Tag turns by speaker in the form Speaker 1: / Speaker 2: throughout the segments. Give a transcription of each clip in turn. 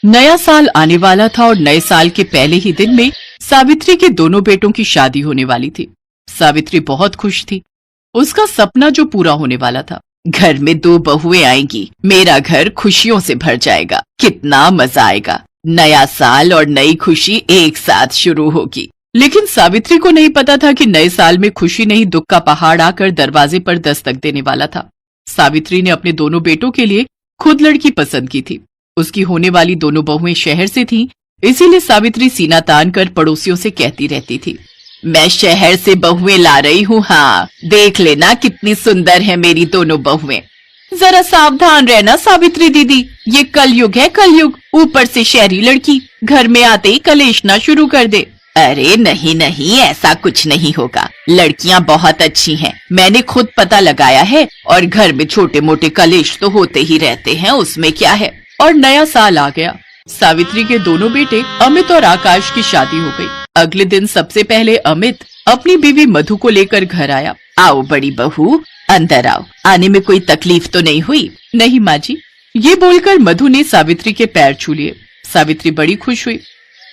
Speaker 1: नया साल आने वाला था और नए साल के पहले ही दिन में सावित्री के दोनों बेटों की शादी होने वाली थी। सावित्री बहुत खुश थी। उसका सपना जो पूरा होने वाला था, घर में 2 बहुएं आएंगी, मेरा घर खुशियों से भर जाएगा, कितना मजा आएगा, नया साल और नई खुशी एक साथ शुरू होगी। लेकिन सावित्री को नहीं पता था कि नए साल में खुशी नहीं दुख का पहाड़ आकर दरवाजे पर दस्तक देने वाला था। सावित्री ने अपने दोनों बेटों के लिए खुद लड़की पसंद की थी। उसकी होने वाली दोनों बहुएं शहर से थीं, इसीलिए सावित्री सीना तान कर पड़ोसियों से कहती रहती थी, मैं शहर से बहुएं ला रही हूँ, हाँ देख लेना कितनी सुंदर है मेरी दोनों बहुएं। जरा सावधान रहना सावित्री दीदी, ये कलयुग है कलयुग, ऊपर से शहरी लड़की घर में आते ही कलेशना शुरू कर दे। अरे नहीं नहीं, ऐसा कुछ नहीं होगा, लड़कियां बहुत अच्छी हैं, मैंने खुद पता लगाया है, और घर में छोटे मोटे कलेश तो होते ही रहते हैं, उसमें क्या है। और नया साल आ गया। सावित्री के दोनों बेटे अमित और आकाश की शादी हो गई। अगले दिन सबसे पहले अमित अपनी बीवी मधु को लेकर घर आया। आओ बड़ी बहू, अंदर आओ, आने में कोई तकलीफ तो नहीं हुई? नहीं माँ जी, ये बोलकर मधु ने सावित्री के पैर छू लिए। सावित्री बड़ी खुश हुई।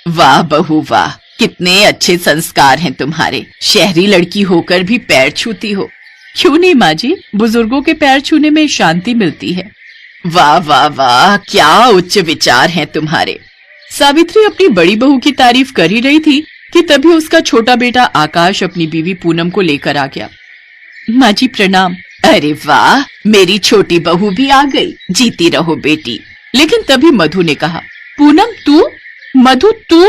Speaker 1: वाह बहू वाह, कितने अच्छे संस्कार हैं तुम्हारे, शहरी लड़की होकर भी पैर छूती हो। क्यों नहीं माँ जी, बुजुर्गों के पैर छूने में शांति मिलती है। वाह वाह वाह, क्या उच्च विचार हैं तुम्हारे। सावित्री अपनी बड़ी बहू की तारीफ कर ही रही थी कि तभी उसका छोटा बेटा आकाश अपनी बीवी पूनम को लेकर आ गया। माँ जी प्रणाम। अरे वाह, मेरी छोटी बहू भी आ गई, जीती रहो बेटी। लेकिन तभी मधु ने कहा, पूनम तू? मधु तू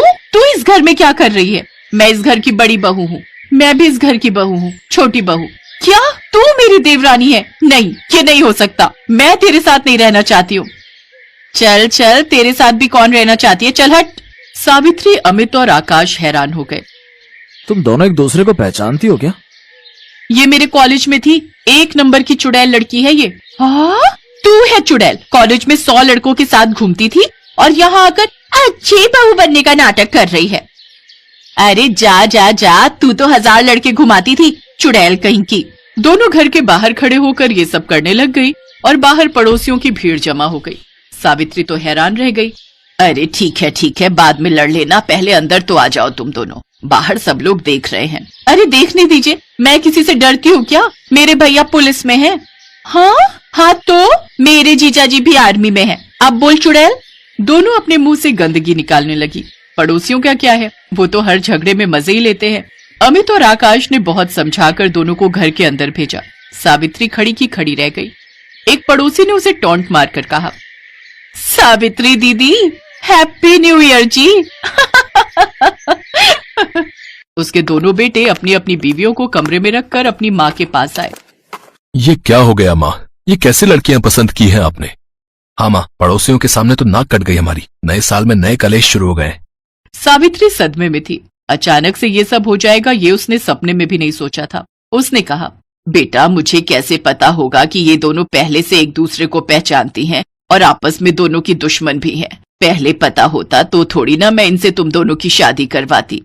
Speaker 1: इस घर में क्या कर रही है? मैं इस घर की बड़ी बहू हूँ, मैं भी इस घर की बहू हूँ, छोटी बहू। क्या तू मेरी देवरानी है? नहीं, ये नहीं हो सकता, मैं तेरे साथ नहीं रहना चाहती हूँ। चल चल, तेरे साथ भी कौन रहना चाहती है, चल हट। सावित्री, अमित और आकाश हैरान हो गए।
Speaker 2: तुम दोनों एक दूसरे को पहचानती हो क्या?
Speaker 1: ये मेरे कॉलेज में थी, 1 नंबर की चुड़ैल लड़की है ये। हाँ, तू है चुड़ैल, कॉलेज में 100 लड़कों के साथ घूमती थी और यहाँ आकर अच्छी बहू बनने का नाटक कर रही है। अरे जा जा जा, तू तो 1000 लड़के घुमाती थी, चुड़ैल कहीं की। दोनों घर के बाहर खड़े होकर ये सब करने लग गई और बाहर पड़ोसियों की भीड़ जमा हो गई। सावित्री तो हैरान रह गई। अरे ठीक है, बाद में लड़ लेना, पहले अंदर तो आ जाओ तुम दोनों, बाहर सब लोग देख रहे हैं। अरे देखने दीजिए, मैं किसी से डरती हूँ क्या? मेरे भैया पुलिस में हैं। हाँ तो मेरे जीजाजी भी आर्मी में हैं। अब बोल चुड़ैल। दोनों अपने मुंह से गंदगी निकालने लगी। पड़ोसियों का क्या है, वो तो हर झगड़े में मजे ही लेते हैं। अमित और आकाश ने बहुत समझाकर दोनों को घर के अंदर भेजा। सावित्री खड़ी की खड़ी रह गई। एक पड़ोसी ने उसे टॉन्ट मारकर कहा, सावित्री दीदी हैप्पी न्यू ईयर जी। उसके दोनों बेटे अपनी अपनी बीवियों को कमरे में रखकर अपनी माँ के पास आए।
Speaker 3: ये क्या हो गया माँ, ये कैसी लड़कियां पसंद की हैं आपने? हाँ माँ, पड़ोसियों के सामने तो नाक कट गई हमारी, नए साल में नए कलेश शुरू हो गए।
Speaker 1: सावित्री सदमे में थी। अचानक से ये सब हो जाएगा, ये उसने सपने में भी नहीं सोचा था। उसने कहा, बेटा मुझे कैसे पता होगा कि ये दोनों पहले से एक दूसरे को पहचानती हैं और आपस में दोनों की दुश्मन भी हैं। पहले पता होता तो थोड़ी ना मैं इनसे तुम दोनों की शादी करवाती।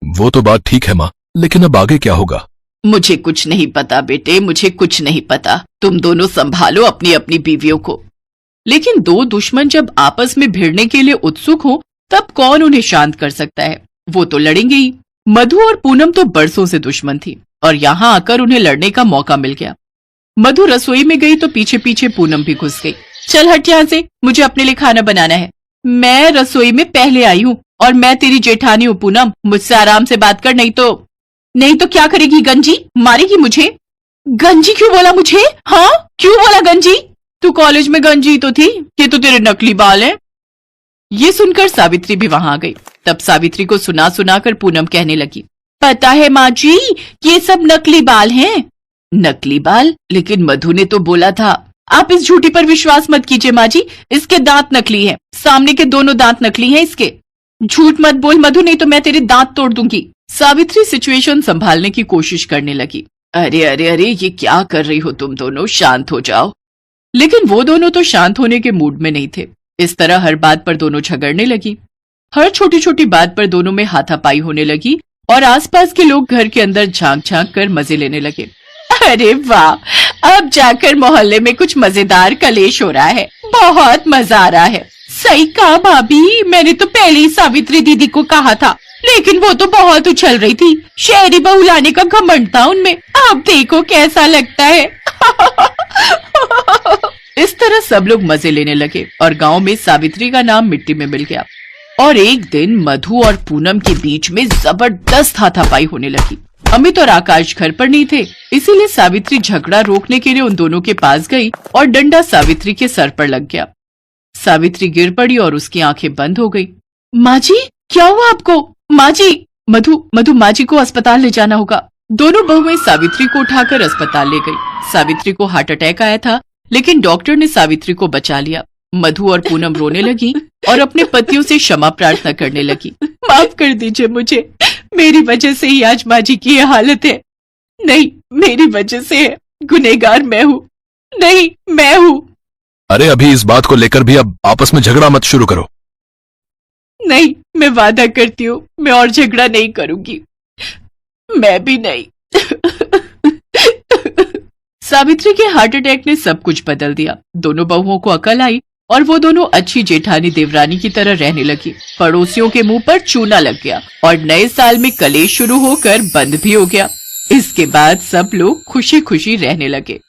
Speaker 3: वो तो बात ठीक है माँ, लेकिन अब आगे क्या होगा?
Speaker 1: मुझे कुछ नहीं पता बेटे, मुझे कुछ नहीं पता। तुम दोनों संभालो अपनी अपनी बीवियों को। लेकिन 2 दुश्मन जब आपस में भिड़ने के लिए उत्सुक हो, तब कौन उन्हें शांत कर सकता है? वो तो लड़ेंगे ही। मधु और पूनम तो बरसों से दुश्मन थी और यहाँ आकर उन्हें लड़ने का मौका मिल गया। मधु रसोई में गई तो पीछे पीछे पूनम भी घुस गई। चल हट यहाँ से, मुझे अपने लिए खाना बनाना है। मैं रसोई में पहले आई हूँ और मैं तेरी जेठानी हूँ पूनम, मुझसे आराम से बात कर, नहीं तो क्या करेगी? गंजी मारेगी मुझे। गंजी क्यों बोला मुझे? हाँ क्यों बोला गंजी? तू कॉलेज में गंजी तो थी, ये तो तेरे नकली बाल हैं। ये सुनकर सावित्री भी वहां आ गई। तब सावित्री को सुना सुनाकर पूनम कहने लगी, पता है माँ जी, ये सब नकली बाल हैं। नकली बाल? लेकिन मधु ने तो बोला था। आप इस झूठी पर विश्वास मत कीजिए माँ जी, इसके दांत नकली हैं, सामने के दोनों दांत नकली हैं इसके। झूठ मत बोल मधु, नहीं तो मैं तेरे दांत तोड़ दूंगी। सावित्री सिचुएशन संभालने की कोशिश करने लगी। अरे अरे अरे, ये क्या कर रही हो तुम दोनों, शांत हो जाओ। लेकिन वो दोनों तो शांत होने के मूड में नहीं थे। इस तरह हर बात पर दोनों झगड़ने लगी। हर छोटी छोटी बात पर दोनों में हाथापाई होने लगी और आसपास के लोग घर के अंदर झांक झांक कर मजे लेने लगे। अरे वाह, अब जाकर मोहल्ले में कुछ मजेदार कलेश हो रहा है, बहुत मजा आ रहा है। सही कहा भाभी, मैंने तो पहले ही सावित्री दीदी को कहा था, लेकिन वो तो बहुत उछल रही थी। शहरी बहू लाने का घमंड था उनमें। अब देखो कैसा लगता है। इस तरह सब लोग मजे लेने लगे और गांव में सावित्री का नाम मिट्टी में मिल गया। और एक दिन मधु और पूनम के बीच में जबरदस्त हाथापाई होने लगी। अमित और आकाश घर पर नहीं थे, इसीलिए सावित्री झगड़ा रोकने के लिए उन दोनों के पास गई और डंडा सावित्री के सर पर लग गया। सावित्री गिर पड़ी और उसकी आंखें बंद हो गई। माँ जी, क्या हुआ आपको? माँ जी, मधु माँ जी को अस्पताल ले जाना होगा। दोनों बहुएं सावित्री को उठाकर अस्पताल ले गई। सावित्री को हार्ट अटैक आया था, लेकिन डॉक्टर ने सावित्री को बचा लिया। मधु और पूनम रोने लगी और अपने पतियों से क्षमा प्रार्थना करने लगी। माफ कर दीजिए मुझे, मेरी वजह से ही आज माँ जी की ये हालत है। नहीं, मेरी वजह से है, गुनहगार मैं हूँ। नहीं, मैं हूँ।
Speaker 3: अरे अभी इस बात को लेकर भी अब आपस में झगड़ा मत शुरू करो।
Speaker 1: नहीं, मैं वादा करती हूँ, मैं और झगड़ा नहीं करूंगी। मैं भी नहीं। सावित्री के हार्ट अटैक ने सब कुछ बदल दिया। दोनों बहुओं को अकल आई और वो दोनों अच्छी जेठानी देवरानी की तरह रहने लगी। पड़ोसियों के मुंह पर चूना लग गया और नए साल में कलेश शुरू होकर बंद भी हो गया। इसके बाद सब लोग खुशी खुशी रहने लगे।